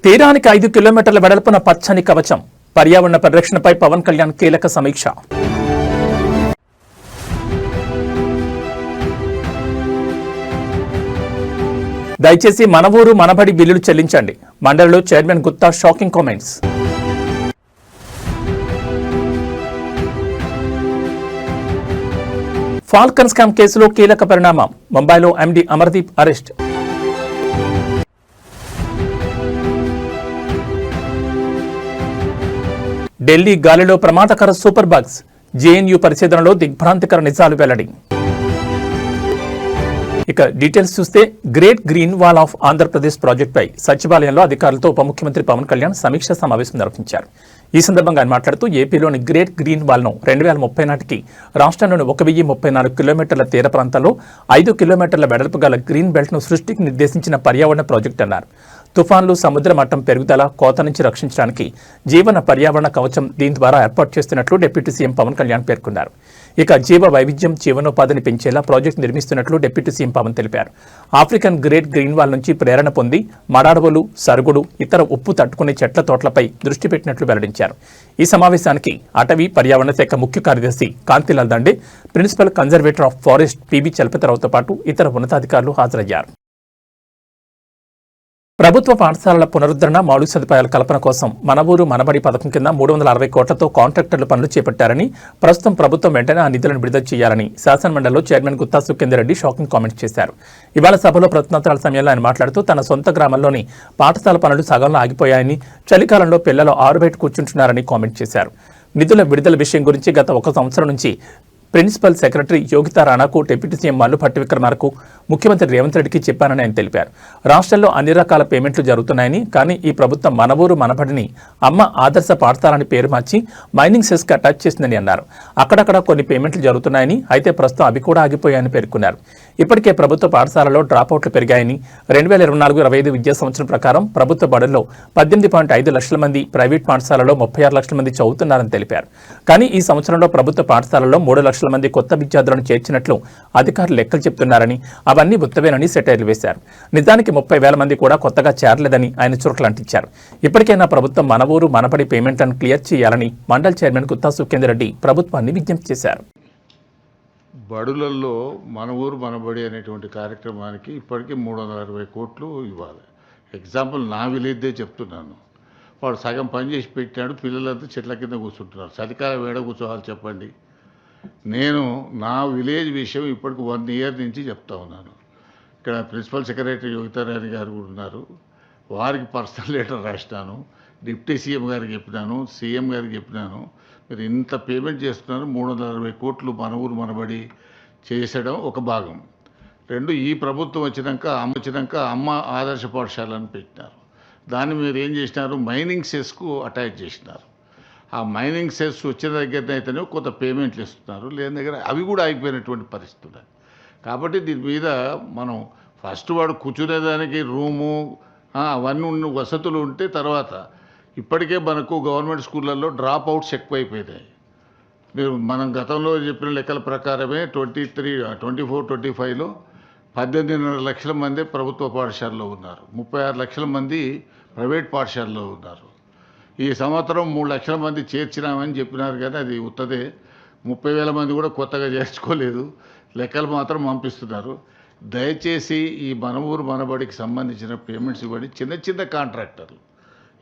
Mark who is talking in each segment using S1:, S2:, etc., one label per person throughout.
S1: తీరానికి 5 కిలోమీటర్ల వెడల్పున పచ్చని కవచం. పర్యావరణ పరిరక్షణపై పవన్ కళ్యాణ్ కీలక సమీక్ష. దయచేసి మన ఊరు మనబడి బిల్లులు చెల్లించండి. మండలిలో chairman Gutta shocking comments. Falcon scam కేసులో కీలక పరిణామం. ముంబైలో ఎండీ అమర్దీప్ అరెస్ట్. ఢిల్లీ గాలిలో ప్రమాదకర సూపర్ బగ్స్. జేఎన్యూ పరిశోధనలో దిగ్భ్రాంతికర నిజాలు వెల్లడి. ఇక డీటెయిల్స్ చూస్తే great green wall of Andhra Pradesh ప్రాజెక్టుపై సచివాలయంలో అధికారులతో ఉప ముఖ్యమంత్రి పవన్ కళ్యాణ్ సమీక్షా సమావేశం నిర్వహించారు. ఈ సందర్భంగా ఆయన మాట్లాడుతూ ఏపీలోని గ్రేట్ గ్రీన్ వాల్ను 2030 నాటికి రాష్ట్రంలోని 1034 కిలోమీటర్ల తీర ప్రాంతాల్లో 5 కిలోమీటర్ల వెడల్పు గల గ్రీన్ బెల్ట్ను సృష్టికి నిర్దేశించిన పర్యావరణ ప్రాజెక్టు అన్నారు. తుఫాన్లు, సముద్ర మట్టం పెరుగుదల, కోత నుంచి రక్షించడానికి జీవన పర్యావరణ కవచం దీని ద్వారా ఏర్పాటు చేస్తున్నట్లు డిప్యూటీ సీఎం పవన్ కళ్యాణ్ పేర్కొన్నారు. ఇక జీవ వైవిధ్యం, జీవనోపాధిని పెంచేలా ప్రాజెక్టు నిర్మిస్తున్నట్లు డిప్యూటీ సీఎం పవన్ తెలిపారు. ఆఫ్రికన్ గ్రేట్ గ్రీన్ వాల్ నుంచి ప్రేరణ పొంది మడాడవులు, సరుగుడు, ఇతర ఉప్పు తట్టుకునే చెట్ల తోటలపై దృష్టి పెట్టినట్లు వెల్లడించారు. ఈ సమావేశానికి అటవీ పర్యావరణ శాఖ ముఖ్య కార్యదర్శి Kantilal Dande, principal conservator of forest PV చలపతిరావుతో పాటు ఇతర ఉన్నతాధికారులు హాజరయ్యారు. ప్రభుత్వ పాఠశాలల పునరుద్ధరణ, మౌలిక సదుపాయాల కల్పన కోసం మన ఊరు మనబడి పథకం కింద 360 కోట్లతో కాంట్రాక్టర్లు పనులు చేపట్టారని, ప్రస్తుతం ప్రభుత్వం వెంటనే ఆ నిధులను విడుదల చేయాలని శాసనమండలిలో chairman Gutha Sukhender Reddy shocking comments చేశారు. ఇవాళ సభలో ప్రశ్నోత్తరాల సమయంలో ఆయన మాట్లాడుతూ తన సొంత గ్రామంలోని పాఠశాల పనులు సగంలో ఆగిపోయాయని, చలికాలంలో పిల్లలు ఆరుబయట కూర్చుంటున్నారని కామెంట్ చేశారు. నిధుల విడుదల విషయం గురించి గత 1 సంవత్సరం నుంచి principal secretary Yogita రాణాకు, deputy CM Mallu Bhatti విక్రమార్కకు, ముఖ్యమంత్రి రేవంత్ రెడ్డికి చెప్పానని ఆయన తెలిపారు. రాష్ట్రంలో అన్ని రకాల పేమెంట్లు జరుగుతున్నాయని, కానీ ఈ ప్రభుత్వం మన ఊరు మనబడిని అమ్మ ఆదర్శ పాఠశాలని పేరు మార్చి మైనింగ్ సెస్కి అటాచ్ చేసిందని అన్నారు. అక్కడక్కడ కొన్ని పేమెంట్లు జరుగుతున్నాయని, అయితే ప్రస్తుతం అవి కూడా ఆగిపోయాయని పేర్కొన్నారు. ఇప్పటికే ప్రభుత్వ పాఠశాలలో డ్రాపౌట్లు పెరిగాయని, 2024-25 విద్యా సంవత్సరం ప్రకారం ప్రభుత్వ బడుల్లో 18.5 లక్షల మంది, ప్రైవేట్ పాఠశాలలో 36 లక్షల మంది చదువుతున్నారని తెలిపారు. కానీ ఈ సంవత్సరంలో ప్రభుత్వ పాఠశాలలో 3 లక్షల మంది కొత్త విద్యార్థులను చేర్చినట్లు అధికారులు లెక్కలు చెప్తున్నారని, అవన్నీ ఉత్తవేనని సెటైర్లు వేశారు. నిజానికి 30,000 మంది కూడా కొత్తగా చేరలేదని ఆయన చురకలంటించారు. ఇప్పటికైనా ప్రభుత్వం మన ఊరు మనబడి పేమెంట్లను క్లియర్ చేయాలని మండలి చైర్మన్ గుత్తా సుఖేందర్ రెడ్డి ప్రభుత్వాన్ని విజ్ఞప్తి చేశారు.
S2: బడులలో మన ఊరు మనబడి అనేటువంటి కార్యక్రమానికి ఇప్పటికీ 360 కోట్లు ఇవ్వాలి. ఎగ్జాంపుల్ నా విలేజ్దే చెప్తున్నాను. వాడు సగం పని చేసి పెట్టాడు, పిల్లలంతా చెట్ల కింద కూర్చుంటున్నారు. చలికాలం వేడ కూర్చోవాలి చెప్పండి. నేను నా విలేజ్ విషయం ఇప్పటికి 1 ఇయర్ నుంచి చెప్తా ఉన్నాను. ఇక్కడ ప్రిన్సిపల్ సెక్రటరీ యోగితారాణి గారు కూడా ఉన్నారు. వారికి పర్సనల్ లెటర్ రాసినాను, డిప్యూటీ సీఎం గారికి చెప్పినాను, సీఎం గారికి చెప్పినాను. మీరు ఇంత పేమెంట్ చేస్తున్నారు, 360 కోట్లు మన ఊరు మనబడి చేసడం ఒక భాగం. 2, ఈ ప్రభుత్వం వచ్చినాక అమ్మ ఆదర్శ పాఠశాలను పెట్టినారు. దాన్ని మీరు ఏం చేసినారు, మైనింగ్ సెస్కు అటాచ్ చేసినారు. ఆ మైనింగ్ సెస్ వచ్చిన దగ్గర అయితేనే కొంత పేమెంట్లు ఇస్తున్నారు, లేని దగ్గర అవి కూడా ఆగిపోయినటువంటి పరిస్థితులు. కాబట్టి దీని మీద మనం ఫస్ట్ వాడు కూర్చునేదానికి రూము అవన్నీ వసతులు ఉంటే తర్వాత, ఇప్పటికే మనకు గవర్నమెంట్ స్కూళ్ళల్లో డ్రాప్ అవుట్స్ ఎక్కువైపోయినాయి. మీరు మనం గతంలో చెప్పిన లెక్కల ప్రకారమే 24-25లో 18.5 లక్షల మంది ప్రభుత్వ పాఠశాలలో ఉన్నారు, 36 లక్షల మంది ప్రైవేట్ పాఠశాలలో ఉన్నారు. ఈ సంవత్సరం 3 లక్షల మంది చేర్చినామని చెప్పినారు, కానీ అది ఉత్తదే. 30,000 మంది కూడా కొత్తగా చేర్చుకోలేదు, లెక్కలు మాత్రం పంపిస్తున్నారు. దయచేసి ఈ మన ఊరు మనబడికి సంబంధించిన పేమెంట్స్ ఇవ్వండి. చిన్న కాంట్రాక్టర్లు,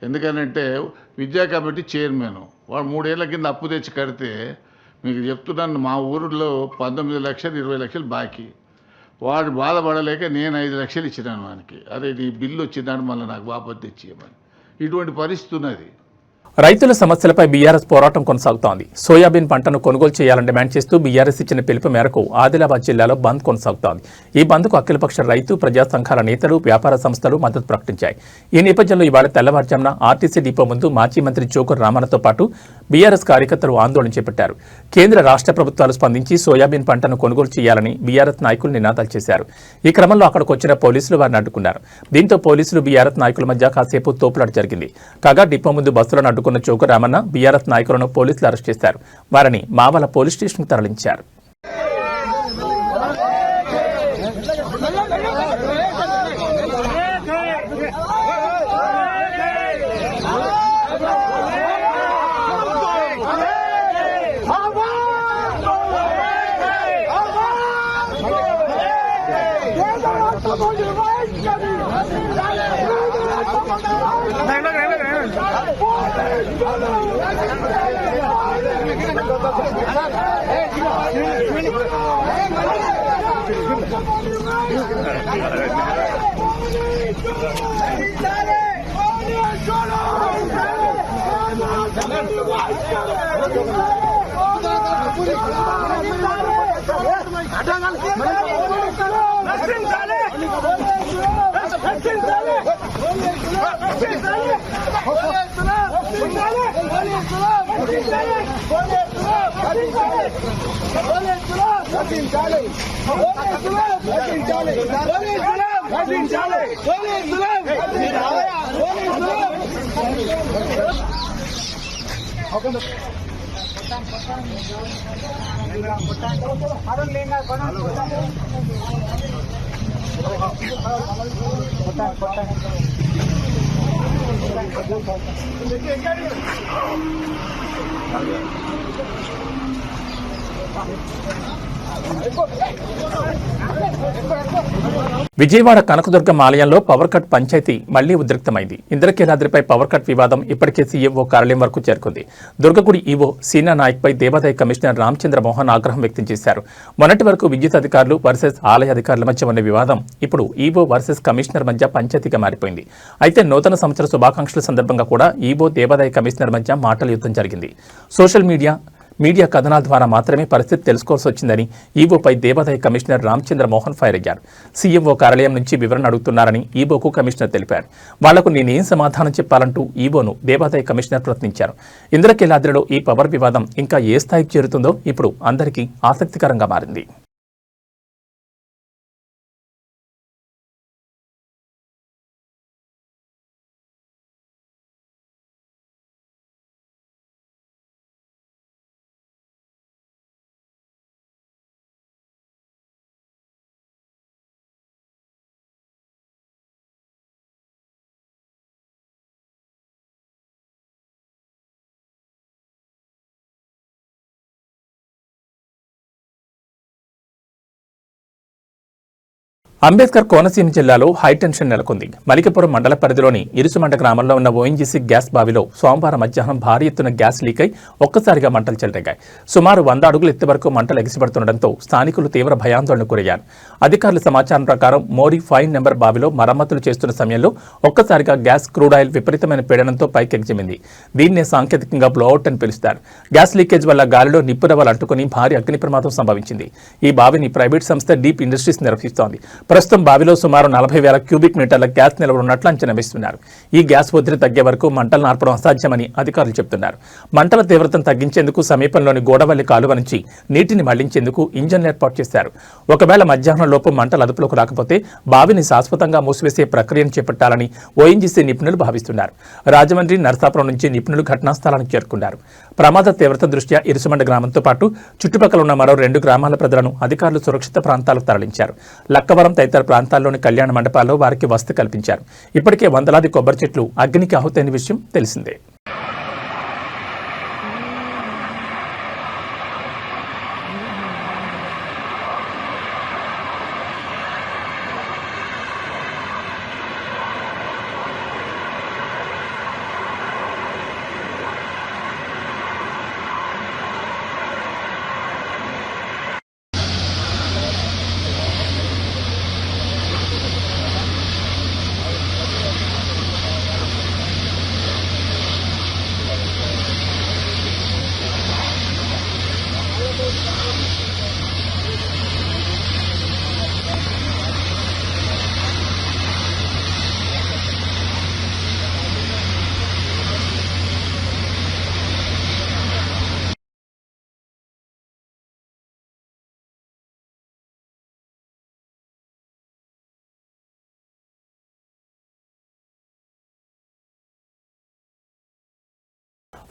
S2: ఎందుకనంటే విద్యా కమిటీ చైర్మన్ వాడు 3 ఏళ్ల కింద అప్పు తెచ్చి కడితే, మీకు చెప్తున్నాను, మా ఊరిలో 19 లక్షలు 20 లక్షలు బాకీ. వాడు బాధపడలేక నేను 5 లక్షలు ఇచ్చినాను వానికి. అరే నీ బిల్లు వచ్చిందని మళ్ళీ నాకు వాపసు తెచ్చియమని. ఇటువంటి పరిస్థితి ఉన్నది.
S1: రైతుల సమస్యలపై బీఆర్ఎస్ పోరాటం కొనసాగుతోంది. సోయాబీన్ పంటను కొనుగోలు చేయాలని డిమాండ్ చేస్తూ బీఆర్ఎస్ ఇచ్చిన పిలుపు మేరకు ఆదిలాబాద్ జిల్లాలో బంద్ కొనసాగుతోంది. ఈ బంద్కు అఖిలపక్ష రైతు ప్రజా సంఘాల నేతలు, వ్యాపార సంస్థలు మద్దతు ప్రకటించాయి. ఈ నేపథ్యంలో ఇవాళ తెల్లవారుజామున ఆర్టీసీ డిపో ముందు మాజీ మంత్రి జోకర్ రామన్నతో పాటు బీఆర్ఎస్ కార్యకర్తలు ఆందోళన చేపట్టారు. కేంద్ర రాష్ట్ర ప్రభుత్వాలు స్పందించి సోయాబీన్ పంటను కొనుగోలు చేయాలని బీఆర్ఎస్ నాయకులు నినాదాలు చేశారు. ఈ క్రమంలో అక్కడికి వచ్చిన పోలీసులు వారిని అడ్డుకున్నారు. దీంతో పోలీసులు బీఆర్ఎస్ నాయకుల మధ్య కాసేపు తోపులాట జరిగింది. కాగా డిపో ముందు బస్సులను అడ్డుకున్న జోకర్ రామన్న బీఆర్ఎస్ నాయకులను పోలీసులు అరెస్ట్ చేశారు. వారిని మావల పోలీస్ స్టేషన్కు తరలించారు. విజయవాడ కనకదుర్గం ఆలయంలో పవర్ కట్ పంచాయతీ మళ్లీ ఉద్రిక్తమైంది. ఇంద్రకీలాద్రిపై పవర్ కట్ వివాదం ఇప్పటికే సీఎంఓ కార్యాలయం వరకు చేరుకుంది. దుర్గగుడి ఈవో సీనా నాయక్పై దేవాదాయ కమిషనర్ రామచంద్ర మోహన్ ఆగ్రహం వ్యక్తం చేశారు. మొన్నటి వరకు విద్యుత్ అధికారులు వర్సెస్ ఆలయ అధికారుల మధ్య ఉన్న వివాదం ఇప్పుడు ఈవో వర్సెస్ కమిషనర్ మధ్య పంచాయతీగా మారిపోయింది. అయితే నూతన సంవత్సర శుభాకాంక్షల సందర్భంగా కూడా ఈవో దేవాదాయ కమిషనర్ మధ్య మాటల యుద్ధం జరిగింది. సోషల్ మీడియా కథనాల ద్వారా మాత్రమే పరిస్థితి తెలుసుకోవాల్సి వచ్చిందని ఈవోపై దేవాదాయ కమిషనర్ రామచంద్ర మోహన్ ఫైర్ అయ్యారు. సీఎంఓ కార్యాలయం నుంచి వివరణ అడుగుతున్నారని ఈవోకు కమిషనర్ తెలిపారు. వాళ్లకు నేనేం సమాధానం చెప్పాలంటూ ఈవోను దేవాదాయ కమిషనర్ ప్రశ్నించారు. ఇంద్రకీలాద్రిలో ఈ పవర్ వివాదం ఇంకా ఏ స్థాయికి చేరుతుందో ఇప్పుడు అందరికీ ఆసక్తికరంగా మారింది. అంబేద్కర్ కోనసీమ జిల్లాలో హైటెన్షన్ నెలకొంది. మలికపురం మండల పరిధిలోని ఇరుసుమండ గ్రామంలో ఉన్న ఓఎన్జీసీ గ్యాస్ బావిలో సోమవారం మధ్యాహ్నం భారీ ఎత్తున గ్యాస్ లీక్ అయి ఒక్కసారిగా మంటలు చెలరేగాయి. సుమారు 100 అడుగుల ఎత్తు వరకు మంటలు ఎగిసిపడుతుండటంతో స్థానికులు తీవ్ర భయాందోళనకు గురయ్యారు. అధికారుల సమాచారం ప్రకారం మోరీ 5 నెంబర్ బావిలో మరమ్మతులు చేస్తున్న సమయంలో ఒక్కసారిగా గ్యాస్ క్రూడ్ ఆయిల్ విపరీతమైన పీడనంతో పైకెగిజిమింది. దీన్నే సాంకేతికంగా బ్లోఅవుట్ అని పిలుస్తారు. గ్యాస్ లీకేజ్ వల్ల గాలిలో నిప్పురవ్వలు అంటుకుని భారీ అగ్ని ప్రమాదం సంభవించింది. ఈ బావిని ప్రైవేట్ సంస్థ డీప్ ఇండస్ట్రీస్ నిర్వహిస్తోంది. ప్రస్తుతం బావిలో సుమారు 40,000 క్యూబిక్ మీటర్ల గ్యాస్ నిల్వ ఉన్నట్లు అంచనా వేస్తున్నారు. ఈ గ్యాస్ ఒత్తిడి తగ్గే వరకు మంటలు నార్పడం అసాధ్యమని అధికారులు చెబుతున్నారు. మంటల తీవ్రతను తగ్గించేందుకు సమీపంలోని గోడవల్లి కాలువ నుంచి నీటిని మళ్లించేందుకు ఇంజన్లు ఏర్పాటు చేశారు. ఒకవేళ మధ్యాహ్నం లోపు మంటలు అదుపులోకి రాకపోతే బావిని శాశ్వతంగా మూసివేసే ప్రక్రియను చేపట్టాలని ఓఎన్జీసీ నిపుణులు భావిస్తున్నారు. రాజమండ్రి, నరసాపురం నుంచి నిపుణులు ఘటనా స్థలానికి చేరుకున్నారు. ప్రమాద తీవ్రత దృష్ట్యా ఇరుసుమండ గ్రామంతో పాటు చుట్టుపక్కల ఉన్న మరో 2 గ్రామాల ప్రజలను అధికారులు సురక్షిత ప్రాంతాలకు తరలించారు. లక్కవరం తదితర ప్రాంతాల్లోని కళ్యాణ మండపాల్లో వారికి వసతి కల్పించారు. ఇప్పటికే వందలాది కొబ్బరి చెట్లు అగ్నికి ఆహుతైన విషయం తెలిసిందే.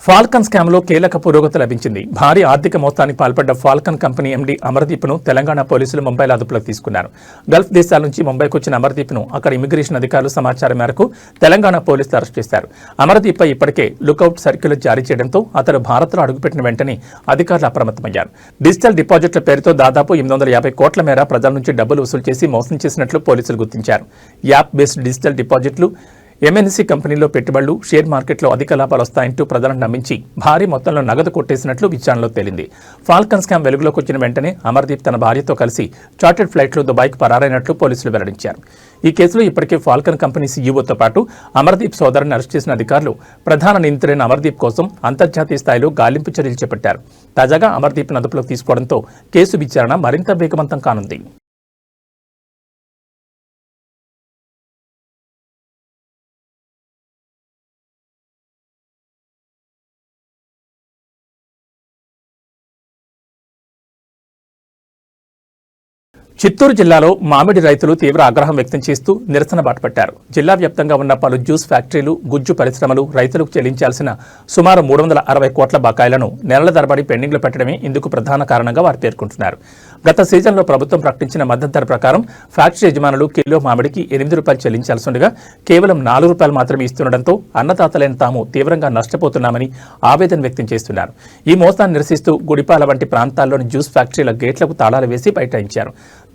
S1: ఫాల్కన్ స్కామ్లో కీలక పురోగతి లభించింది. భారీ ఆర్థిక మోసానికి పాల్పడ్డ ఫాల్కన్ కంపెనీ ఎండీ అమర్దీప్ను తెలంగాణ పోలీసులు ముంబైలో అదుపులోకి తీసుకున్నారు. గల్ఫ్ దేశాల నుంచి ముంబైకి వచ్చిన అమర్దీప్ను అక్కడ ఇమిగ్రేషన్ అధికారులు సమాచారం మేరకు తెలంగాణ పోలీసులు అరెస్ట్ చేశారు. అమర్దీప్పై ఇప్పటికే లుకౌట్ సర్క్యులర్ జారీ చేయడంతో అతడు భారత్లో అడుగుపెట్టిన వెంటనే అధికారులు అప్రమత్తమయ్యారు. డిజిటల్ డిపాజిట్ల పేరుతో దాదాపు 850 కోట్ల మేర ప్రజల నుంచి డబ్బులు వసూలు చేసి మోసం చేసినట్లు పోలీసులు గుర్తించారు. యాప్ బేస్డ్ డిజిటల్ డిపాజిట్లు, ఎంఎన్సీ కంపెనీలో పెట్టుబడులు, షేర్ మార్కెట్లో అధిక లాభాలు వస్తాయంటూ ప్రజలను నమ్మించి భారీ మొత్తంలో నగదు కొట్టేసినట్లు విచారణలో తేలింది. ఫాల్కన్ స్కామ్ వెలుగులోకి వచ్చిన వెంటనే అమర్దీప్ తన భార్యతో కలిసి చార్టెడ్ ఫ్లైట్లో దుబాయ్కు పరారైనట్లు పోలీసులు వెల్లడించారు. ఈ కేసులో ఇప్పటికే ఫాల్కన్ కంపెనీ సీఈఓతో పాటు అమర్దీప్ సోదరుని అరెస్ట్ చేసిన అధికారులు ప్రధాన నిందితుడైన అమర్దీప్ కోసం అంతర్జాతీయ స్థాయిలో గాలింపు చర్యలు చేపట్టారు. తాజాగా అమర్దీప్ను అదుపులోకి తీసుకోవడంతో కేసు విచారణ మరింత వేగవంతం కానుంది. చిత్తూరు జిల్లాలో మామిడి రైతులు తీవ్ర ఆగ్రహం వ్యక్తం చేస్తూ నిరసన బాటపట్టారు. జిల్లా వ్యాప్తంగా ఉన్న పలు జ్యూస్ ఫ్యాక్టరీలు, గుజ్జు పరిశ్రమలు రైతులకు చెల్లించాల్సిన సుమారు 360 కోట్ల బకాయిలను నెలల తరబడి పెండింగ్లో పెట్టడమే ఇందుకు ప్రధాన కారణంగా వారు పేర్కొంటున్నారు. గత సీజన్లో ప్రభుత్వం ప్రకటించిన మద్దతు ధర ప్రకారం ఫ్యాక్టరీ యజమానులు కిలో మామిడికి 8 రూపాయలు చెల్లించాల్సి ఉండగా కేవలం 4 రూపాయలు మాత్రమే ఇస్తుండటంతో అన్నదాతలైన తాము తీవ్రంగా నష్టపోతున్నామని ఆవేదన వ్యక్తం చేస్తున్నారు. ఈ మోసాన్ని నిరసిస్తూ గుడిపాల వంటి ప్రాంతాల్లోని జ్యూస్ ఫ్యాక్టరీల గేట్లకు తాళాలు వేసి బైఠాయించారు.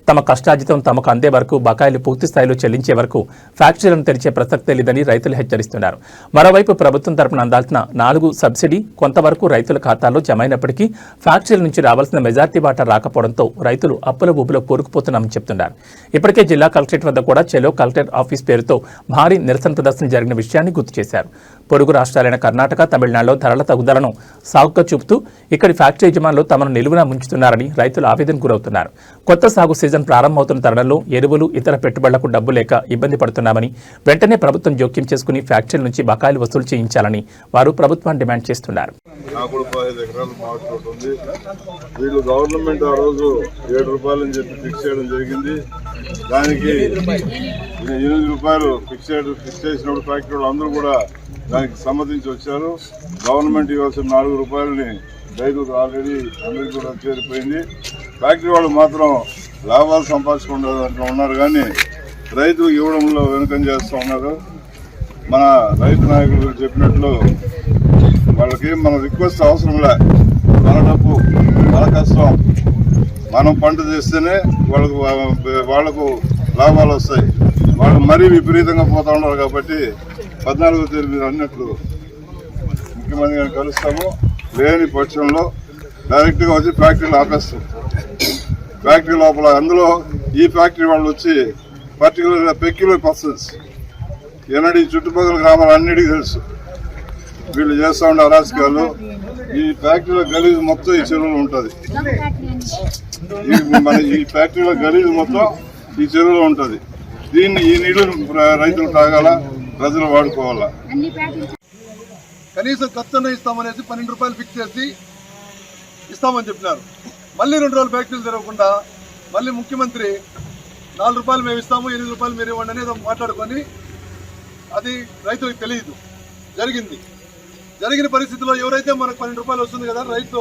S1: తమ కష్టార్జితం తమకు అందే వరకు, బకాయిలు పూర్తి స్థాయిలో చెల్లించే వరకు ఫ్యాక్టరీలను తెరిచే ప్రసక్తే లేదని రైతులు హెచ్చరిస్తున్నారు. మరోవైపు ప్రభుత్వం తరపున అందాల్సిన 4 సబ్సిడీ కొంతవరకు రైతుల ఖాతాల్లో జమైనప్పటికీ ఫ్యాక్టరీల నుంచి రావాల్సిన మెజార్టీ వాటా రాకపోవడంతో రైతులు అప్పుల ఊబిలో కూరుకుపోతున్నామని చెప్తున్నారు. ఇప్పటికే జిల్లా కలెక్టరేట్ వద్ద కూడా చెలో కలెక్టర్ ఆఫీస్ పేరుతో భారీ నిరసన ప్రదర్శన జరిగిన విషయాన్ని గుర్తు చేశారు. పొరుగు రాష్ట్రాలైన కర్ణాటక, తమిళనాడులో ధరల తగ్గుదలను సాగుగా చూపుతూ ఇక్కడి ఫ్యాక్టరీ యజమానులు తమను నిలువునా ముంచుతున్నారని రైతులు ఆవేదన గురవుతున్నారు. కొత్త సాగు సీజన్ ప్రారంభమవుతున్న తరుణంలో ఎరువులు, ఇతర పెట్టుబడులకు డబ్బు లేక ఇబ్బంది పడుతున్నామని, వెంటనే ప్రభుత్వం జోక్యం చేసుకుని ఫ్యాక్టరీల నుంచి బకాయిలు వసూలు చేయించాలని వారు ప్రభుత్వాన్ని డిమాండ్ చేస్తున్నారు.
S3: వీళ్ళు గవర్నమెంట్ ఆ రోజు 7 రూపాయలు అని చెప్పి ఫిక్స్ చేయడం జరిగింది. దానికి 8 రూపాయలు ఫిక్స్ చేసినప్పుడు ఫ్యాక్టరీ వాళ్ళు అందరూ కూడా దానికి సమ్మతించి వచ్చారు. గవర్నమెంట్ ఇవ్వాల్సిన 4 రూపాయలని రైతులకు ఆల్రెడీ అందరికీ కూడా చేరిపోయింది. ఫ్యాక్టరీ వాళ్ళు మాత్రం లాభాలు సంపాదించుకుంటూ ఉన్నారు, కానీ రైతులకు ఇవ్వడంలో వెనుకం చేస్తూ ఉన్నారు. మన రైతు నాయకులు చెప్పినట్లు వాళ్ళకి మన రిక్వెస్ట్ అవసరంలే. మన డబ్బు, మన కష్టం, మనం పంట చేస్తేనే వాళ్ళకు లాభాలు వస్తాయి. వాళ్ళు మరీ విపరీతంగా పోతూ ఉన్నారు. కాబట్టి 14వ తేదీ మీరు అన్నట్లు ముఖ్యమంత్రి గారిని కలుస్తాము. లేని పక్షంలో డైరెక్ట్గా వచ్చి ఫ్యాక్టరీలు ఆపేస్తాం. ఫ్యాక్టరీ లోపల అందులో ఈ ఫ్యాక్టరీ వాళ్ళు వచ్చి పెక్యులర్ పర్సన్స్ ఎన్నడీ చుట్టుపక్కల గ్రామాలు అన్నిటికీ తెలుసు. వీళ్ళు చేస్తూ ఉండే అరాచకాలు. ఈ ఫ్యాక్టరీలో గలీజు మొత్తం ఈ చెరువులో ఉంటుంది. మన ఈ ఫ్యాక్టరీలో గలీజు మొత్తం ఈ చెరువులో ఉంటుంది. దీన్ని ఈ నీళ్లు రైతులు తాగాల, ప్రజలు వాడుకోవాలా.
S4: కనీసం ఖర్చున్న ఇస్తామనేసి 12 రూపాయలు ఫిక్స్ చేసి ఇస్తామని చెప్పినారు. మళ్ళీ 2 రోజులు ఫ్యాక్టరీలు తెరవకుండా మళ్ళీ ముఖ్యమంత్రి 4 రూపాయలు మేము ఇస్తాము, 8 రూపాయలు మీరు ఇవ్వండి అనేది మాట్లాడుకొని అది రైతులకు తెలియదు. జరిగిన పరిస్థితిలో ఎవరైతే మనకు 12 రూపాయలు వస్తుంది కదా, రైతు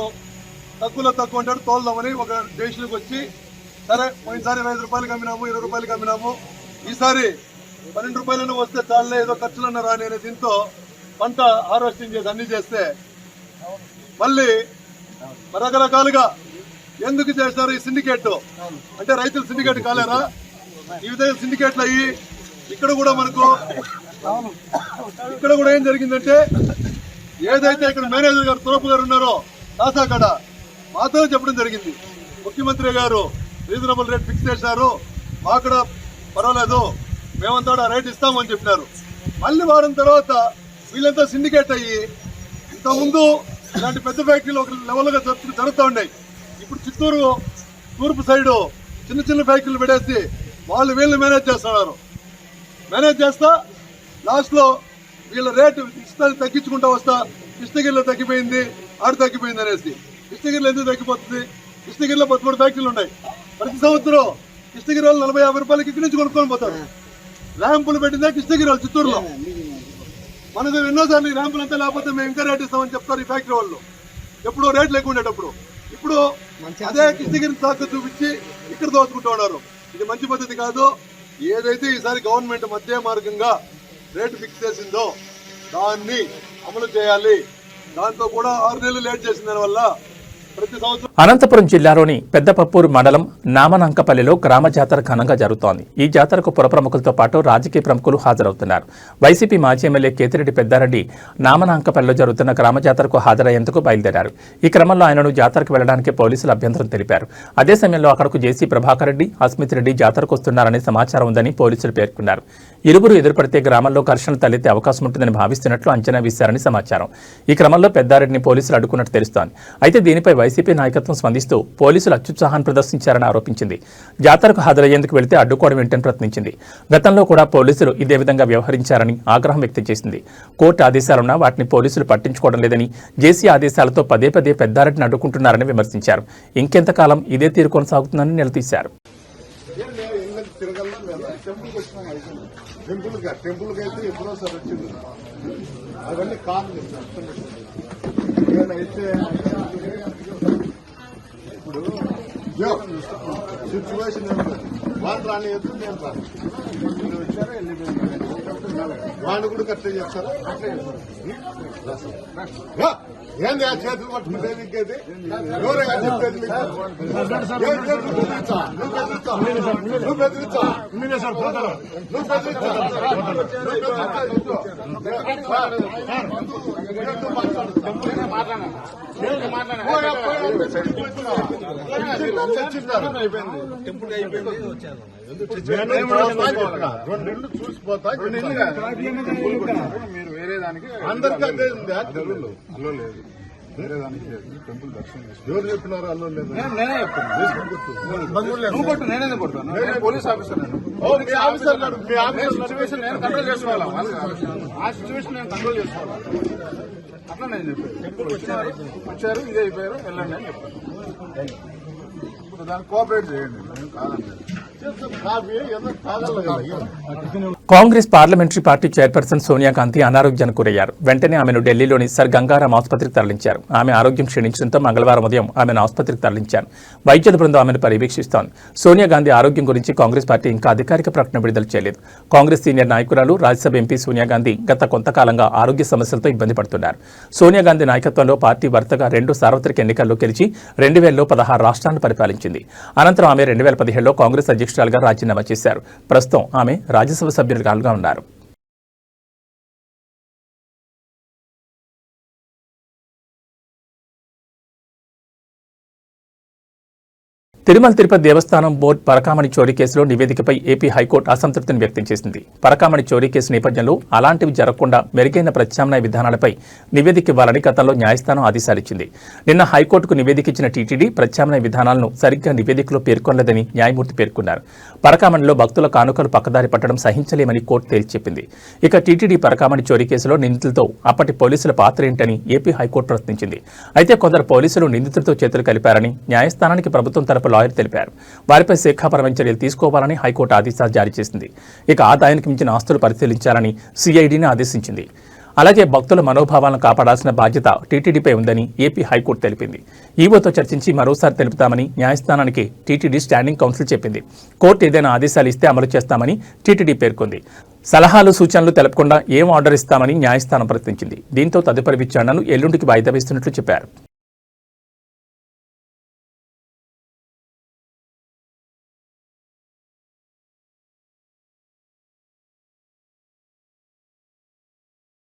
S4: తక్కువలో తక్కువ అంటాడు, తోలుదామని ఒక డెసిషన్కి వచ్చి సరే పోయినసారి 25 రూపాయలకి అమ్మినాము, 20 రూపాయలకి అమ్మినాము, ఈసారి 12 రూపాయలను వస్తే చాలే ఏదో ఖర్చులన్న రాని అనే దీంతో పంట హార్వెస్టింగ్ చేసి అన్ని చేస్తే మళ్ళీ రకరకాలుగా ఎందుకు చేస్తారు ఈ సిండికేట్ అంటే రైతులు సిండికేట్ కాలేరా? ఈ విధంగా సిండికేట్లు అయ్యి ఇక్కడ కూడా ఏం జరిగిందంటే ఏదైతే ఇక్కడ మేనేజర్ గారు తురపు గారు ఉన్నారో కాసాకాడ మాతో చెప్పడం జరిగింది. ముఖ్యమంత్రి గారు రీజనబుల్ రేట్ ఫిక్స్ చేశారు, మాకు కూడా పర్వాలేదు, మేమంతా రేట్ ఇస్తామని చెప్పినారు. మళ్ళీ వారం తర్వాత వీళ్ళంతా సిండికేట్ అయ్యి ఇంతకుముందు ఇలాంటి పెద్ద ఫ్యాక్టరీలు ఒక లెవెల్గా జరుగుతూ ఉన్నాయి. ఇప్పుడు చిత్తూరు తూర్పు సైడు చిన్న ఫ్యాక్టరీలు పెట్టేసి వాళ్ళు వీళ్ళని మేనేజ్ చేస్తున్నారు. మేనేజ్ చేస్తా లాస్ట్లో వీళ్ళ రేటు ఇష్టాన్ని తగ్గించుకుంటూ వస్తా కృష్ణగిరిలో తగ్గిపోయింది, ఆడ తగ్గిపోయింది అనేసి. కృష్ణగిరిలో ఎందుకు తగ్గిపోతుంది? కృష్ణగిరిలో 13 ఫ్యాక్టరీలు ఉన్నాయి. ప్రతి సంవత్సరం కృష్ణగిరి వాళ్ళు 40-50 రూపాయలకి ఇక్కడి నుంచి కొనుక్కొని పోతారు. ర్యాంపులు పెట్టిందే కృష్ణగిరి వాళ్ళు చిత్తూరులో. మనకు ఎన్నోసార్లు ఈ ర్యాంపులు అంతా లేకపోతే మేము ఇంకా రేట్ ఇస్తామని చెప్తారు ఈ ఫ్యాక్టరీ వాళ్ళు. ఎప్పుడు రేట్లు ఎక్కువ ఉండేటప్పుడు ఇప్పుడు అదే కృష్ణగిరి సాకు చూపించి ఇక్కడ దోచుకుంటూ ఉన్నారు. ఇది మంచి పద్ధతి కాదు. ఏదైతే ఈసారి గవర్నమెంట్ మధ్య మార్గంగా రేటు ఫిక్స్ చేసిందో దాన్ని అమలు చేయాలి. దాంతో కూడా 6 నెలలు లేట్ చేసిన దానివల్ల ప్రతి సంవత్సరం.
S1: అనంతపురం జిల్లాలోని పెద్దపప్పూరు మండలం నామనంకపల్లిలో గ్రామ జాతర ఘనంగా జరుగుతోంది. ఈ జాతరకు పుర ప్రముఖులతో పాటు రాజకీయ ప్రముఖులు హాజరవుతున్నారు. వైసీపీ మాజీ ఎమ్మెల్యే కేతిరెడ్డి పెద్దారెడ్డి నామనంకపల్లిలో జరుగుతున్న గ్రామ జాతరకు హాజరయ్యేందుకు బయలుదేరారు. ఈ క్రమంలో ఆయనను జాతరకు వెళ్లడానికి పోలీసులు అభ్యంతరం తెలిపారు. అదే సమయంలో అక్కడకు జేసీ ప్రభాకర్ రెడ్డి, అస్మిత్ రెడ్డి జాతరకు వస్తున్నారనే సమాచారం ఉందని పోలీసులు పేర్కొన్నారు. ఇరువురు ఎదురుపడితే గ్రామంలో ఘర్షణలు తలెత్తే అవకాశం ఉంటుందని భావిస్తున్నట్లు అంచనా వేశారని సమాచారం. ఈ క్రమంలో పెద్దారెడ్డిని పోలీసులు అడ్డుకున్నట్టు తెలుస్తోంది. అయితే దీనిపై వైసీపీ నాయకత్వం స్పందిస్తూ పోలీసులు అత్యుత్సాహాన్ని ప్రదర్శించారని ఆరోపించింది. జాతరకు హాజరయ్యేందుకు వెళితే అడ్డుకోవడం ఏంటని ప్రశ్నించింది. గతంలో కూడా పోలీసులు ఇదే విధంగా వ్యవహరించారని ఆగ్రహం వ్యక్తం చేసింది. కోర్టు ఆదేశాలున్నా వాటిని పోలీసులు పట్టించుకోవడం లేదని, జేసీ ఆదేశాలతో పదే పదే పెద్దారెడ్డిని అడ్డుకుంటున్నారని విమర్శించారు. ఇంకెంతకాలం ఇదే తీరు కొనసాగుతుందని నిలదీశారు.
S3: టెంపుల్కి అయితే ఎప్పుడో సార్ వచ్చింది. అవన్నీ కాదు అయితే ఇప్పుడు సిచ్యువేషన్ వాళ్ళు రాని ఎదురు నేను రాను. వచ్చారా వాళ్ళు కూడా కట్టే చేస్తారా? ఏంది ఆ చేతులు పట్టుకుంటే నీకేది ఎవరైనా చెప్పేది? నువ్వు బెదిరించా చూసిపోతా మీరు వేరే దానికి అందరికీ అదే ఉంది. అల్లో లేదు, వేరే దానికి లేదు. టెంపుల్ దర్శనం ఎవరు చెప్పినారు? అల్లో లేదు, నేనే చెప్తాను. పోలీస్ ఆఫీసర్ సిచ్యువేషన్ నేను కంట్రోల్ చేసుకోవాలి. ఆ సిచ్యువేషన్ నేను కంట్రోల్ చేసుకోవాలి. అట్లా నేను చెప్పాను. టెంపుల్ వచ్చారు ఇదే అయిపోయారు వెళ్ళండి అని చెప్పాను. దాన్ని కోఆపరేట్ చేయండి. నేను కాదండి.
S1: Congress parliamentary party chairperson Sonia Gandhi అనారోగ్యానికి గురయ్యారు. వెంటనే ఆమెను ఢిల్లీలోని సర్ గంగారాం ఆసుపత్రికి తరలించారు. ఆమె ఆరోగ్యం క్షీణించడంతో మంగళవారం ఉదయం ఆమెను ఆసుపత్రికి తరలించారు. వైద్యుల బృందం ఆమెను పర్యవేక్షిస్తోంది. సోనియా గాంధీ ఆరోగ్యం గురించి కాంగ్రెస్ పార్టీ ఇంకా అధికారిక ప్రకటన విడుదల చేయలేదు. కాంగ్రెస్ సీనియర్ నాయకురాలు, రాజ్యసభ ఎంపీ సోనియా గాంధీ గత కొంతకాలంగా ఆరోగ్య సమస్యలతో ఇబ్బంది పడుతున్నారు. సోనియా గాంధీ నాయకత్వంలో పార్టీ వరుసగా 2 సార్వత్రిక ఎన్నికల్లో గెలిచి 2000లో 16 రాష్ట్రాలను పరిపాలించింది. అనంతరం ఆమె 2017లో కాంగ్రెస్ అధ్యక్షురాలుగా రాజీనామా చేశారు. ప్రస్తుతం ఆమె రాజ్యసభ సభ్యులుగా ఉన్నారు. తిరుమల తిరుపతి దేవస్థానం బోర్డు పరకామణి చోరీ కేసులో నివేదికపై ఏపీ హైకోర్టు అసంతృప్తిని వ్యక్తం చేసింది. పరకామణి చోరీ కేసు నేపథ్యంలో అలాంటివి జరగకుండా మెరుగైన ప్రత్యామ్నాయ విధానాలపై నివేదిక ఇవ్వాలని గతంలో న్యాయస్థానం ఆదేశాలిచ్చింది. నిన్న హైకోర్టుకు నివేదిక ఇచ్చిన టీటీడీ ప్రత్యామ్నాయ విధానాలను సరిగ్గా నివేదికలో పేర్కొనలేదని న్యాయమూర్తి పేర్కొన్నారు. పరకామణిలో భక్తుల కానుకలు పక్కదారి పట్టడం సహించలేమని కోర్టు తేల్చి చెప్పింది. ఇక టీటీడీ పరకామణి చోరీ కేసులో నిందితులతో అప్పటి పోలీసుల పాత్ర ఏంటని ఏపీ హైకోర్టు ప్రశ్నించింది. అయితే కొందరు పోలీసులు నిందితులతో చేతులు కలిపారని న్యాయస్థానానికి ప్రభుత్వం తరపు లాయర్ తెలిపారు. వారిపై శాఖాపరమైన చర్యలు తీసుకోవాలని హైకోర్టు ఆదేశాలు జారీ చేసింది. ఇక ఆదాయానికి మించిన ఆస్తులు పరిశీలించాలని సిఐడిని ఆదేశించింది. అలాగే భక్తుల మనోభావాలను కాపాడాల్సిన బాధ్యత టీటీడీపై ఉందని ఏపీ హైకోర్టు తెలిపింది. ఈవోతో చర్చించి మరోసారి తెలుపుతామని న్యాయస్థానానికి టీటీడీ స్టాండింగ్ కౌన్సిల్ చెప్పింది. కోర్టు ఏదైనా ఆదేశాలు ఇస్తే అమలు చేస్తామని టీటీడీ పేర్కొంది. సలహాలు సూచనలు తెలపకుండా ఏం ఆర్డర్ ఇస్తామని న్యాయస్థానం ప్రశ్నించింది. దీంతో తదుపరి విచారణను ఎల్లుండికి వాయిదా వేస్తున్నట్లు చెప్పారు.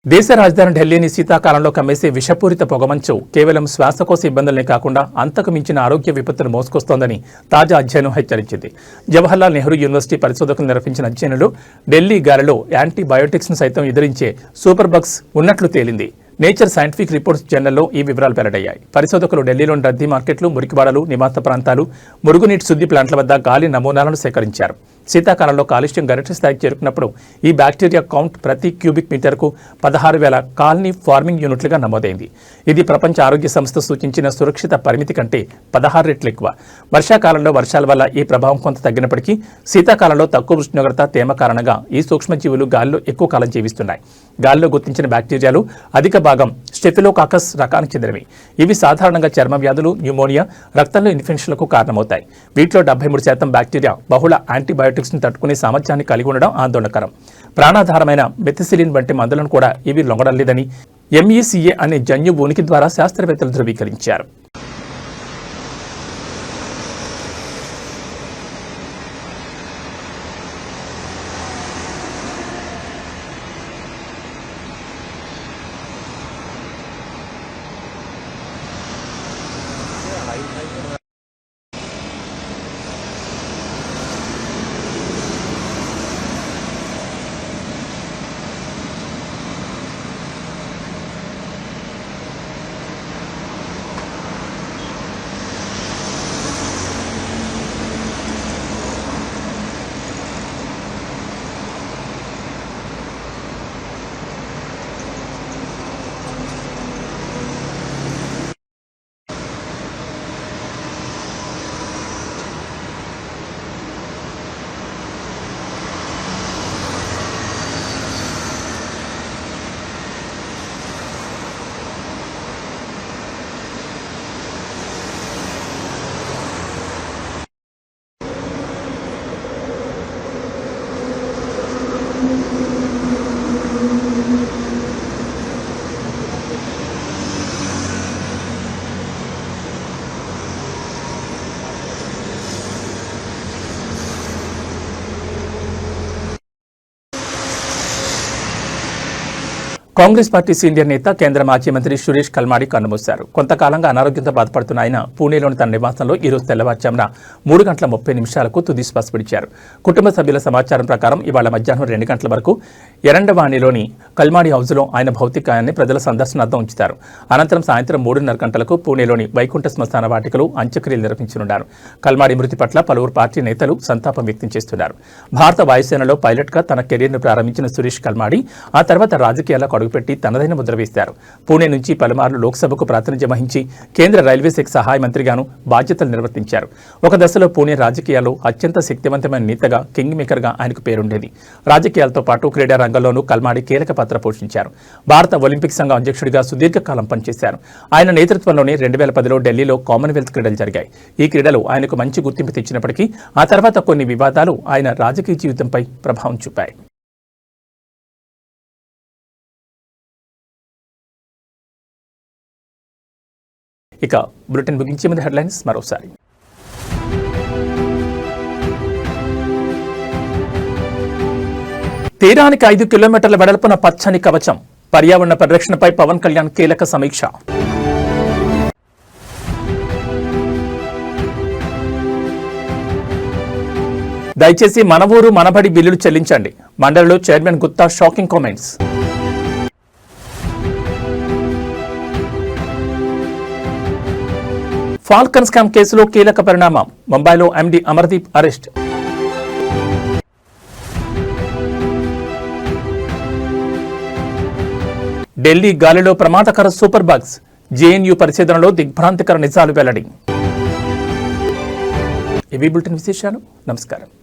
S1: దేశ రాజధాని ఢిల్లీని శీతాకాలంలో కమ్మేసే విషపూరిత పొగమంచు కేవలం శ్వాసకోశ ఇబ్బందులనే కాకుండా అంతకు మించిన ఆరోగ్య విపత్తును మోసుకొస్తోందని తాజా అధ్యయనం హెచ్చరించింది. జవహర్లాల్ నెహ్రూ యూనివర్సిటీ పరిశోధకులు నిర్వహించిన అధ్యయనంలో ఢిల్లీ గాలిలో యాంటీబయోటిక్స్ ను సైతం ఎదిరించే సూపర్ బగ్స్ ఉన్నట్లు తేలింది. నేచర్ సైంటిఫిక్ రిపోర్ట్స్ జర్నల్లో ఈ వివరాలు వెల్లడయ్యాయి. పరిశోధకులు ఢిల్లీలోని రద్దీ మార్కెట్లు, మురికివాడలు, నివాస ప్రాంతాలు, మురుగునీటి శుద్ధి ప్లాంట్ల వద్ద గాలి నమూనాలను సేకరించారు. శీతాకాలంలో కాలుష్యం గరిష్ట స్థాయికి చేరుకున్నప్పుడు ఈ బ్యాక్టీరియా కౌంట్ ప్రతి క్యూబిక్ మీటర్కు 16,000 కాలనీ ఫార్మింగ్ యూనిట్లుగా నమోదైంది. ఇది ప్రపంచ ఆరోగ్య సంస్థ సూచించిన సురక్షిత పరిమితి కంటే 16 రెట్లు ఎక్కువ. వర్షాకాలంలో వర్షాల వల్ల ఈ ప్రభావం కొంత తగ్గినప్పటికీ శీతాకాలంలో తక్కువ ఉష్ణోగ్రత, తేమ కారణంగా ఈ సూక్ష్మజీవులు గాలిలో ఎక్కువ కాలం జీవిస్తున్నాయి. గాలిలో గుర్తించిన బ్యాక్టీరియాలు అధిక భాగం స్టెఫిలోకాకస్ రకానికి చెందినవి. ఇవి సాధారణంగా చర్మ వ్యాధులు, న్యూమోనియా, రక్తంలో ఇన్ఫెక్షన్లకు కారణమవుతాయి. వీటిలో 73% బ్యాక్టీరియా బహుళ యాంటీబయోటిక్స్ ను తట్టుకునే సామర్థ్యాన్ని కలిగి ఉండడం ఆందోళనకరం. ప్రాణాధారమైన మెథిసిలిన్ వంటి మందులను కూడా ఇవి లొంగడం లేదని MECA అనే జన్యు ఉనికి ద్వారా శాస్త్రవేత్తలు ధృవీకరించారు. కాంగ్రెస్ పార్టీ సీనియర్ నేత, కేంద్ర మాజీ మంత్రి సురేష్ కల్మాడి కన్నుమూశారు. కొంతకాలంగా అనారోగ్యంతో బాధపడుతున్న ఆయన పూణేలోని తన నివాసంలో ఈరోజు తెల్లవారుజామున 3:30 తుది శ్వాస విడిచారు. కుటుంబ సభ్యుల సమాచారం ప్రకారం ఇవాళ మధ్యాహ్నం 2 గంటల వరకు ఎరండవాణిలోని కల్మాడి హౌజ్లో ఆయన భౌతికాయాన్ని ప్రజల సందర్శనార్థం ఉంచుతారు. అనంతరం సాయంత్రం 3:30 గంటలకు పూణేలోని వైకుంఠ శ్మశాన వాటికలో అంత్యక్రియలు నిర్వహించనున్నారు. కల్మాడి మృతి పట్ల పలువురు పార్టీ నేతలు సంతాపం వ్యక్తం చేస్తున్నారు. భారత వాయుసేనలో పైలట్గా తన కెరీర్ను ప్రారంభించిన సురేష్ కల్మాడి ఆ తర్వాత రాజకీయాలకు అడుగుపెట్టి తనదైన ముద్ర వేశారు. పూణే నుంచి పలుమార్లు లోక్సభకు ప్రాతినిధ్యం వహించి కేంద్ర రైల్వే శాఖ సహాయ మంత్రిగాను బాధ్యతలు నిర్వర్తించారు. ఒక దశలో పూణే రాజకీయాల్లో అత్యంత శక్తివంతమైన నేతగా, కింగ్ మేకర్గా ఆయనకు పేరుండేది. రాజకీయాలతో పాటు క్రీడా రంగంలోనూ కల్మాడి కీలక పాత్ర పోషించారు. భారత ఒలింపిక్ సంఘం అధ్యక్షుడిగా సుదీర్ఘకాలం పనిచేశారు. ఆయన నేతృత్వంలోనే 2010లో ఢిల్లీలో కామన్వెల్త్ క్రీడలు జరిగాయి. ఈ క్రీడలు ఆయనకు మంచి గుర్తింపు తెచ్చినప్పటికీ ఆ తర్వాత కొన్ని వివాదాలు ఆయన రాజకీయ జీవితంపై ప్రభావం చూపాయి. ఇక బులెటిన్ ముగించే ముందు హెడ్లైన్స్ మరోసారి. తీరానికి 5 కిలోమీటర్ల వెడల్పున పచ్చని కవచం, పర్యావరణ పరిరక్షణపై పవన్ కళ్యాణ్ కీలక సమీక్ష. దయచేసి మన ఊరు మనబడి బిల్లులు చెల్లించండి, మండలిలో chairman Gutta shocking comments. Falcon scam కేసులో కీలక పరిణామం, ముంబైలో MD అమర్దీప్ అరెస్ట్. ఢిల్లీ గాలిలో ప్రమాదకర సూపర్ బగ్స్, JNU పరిశోధనలో దిగ్భ్రాంతికర నిజాలు వెల్లడి. ఇవి బులెటిన్ విశేషాలు. నమస్కారం.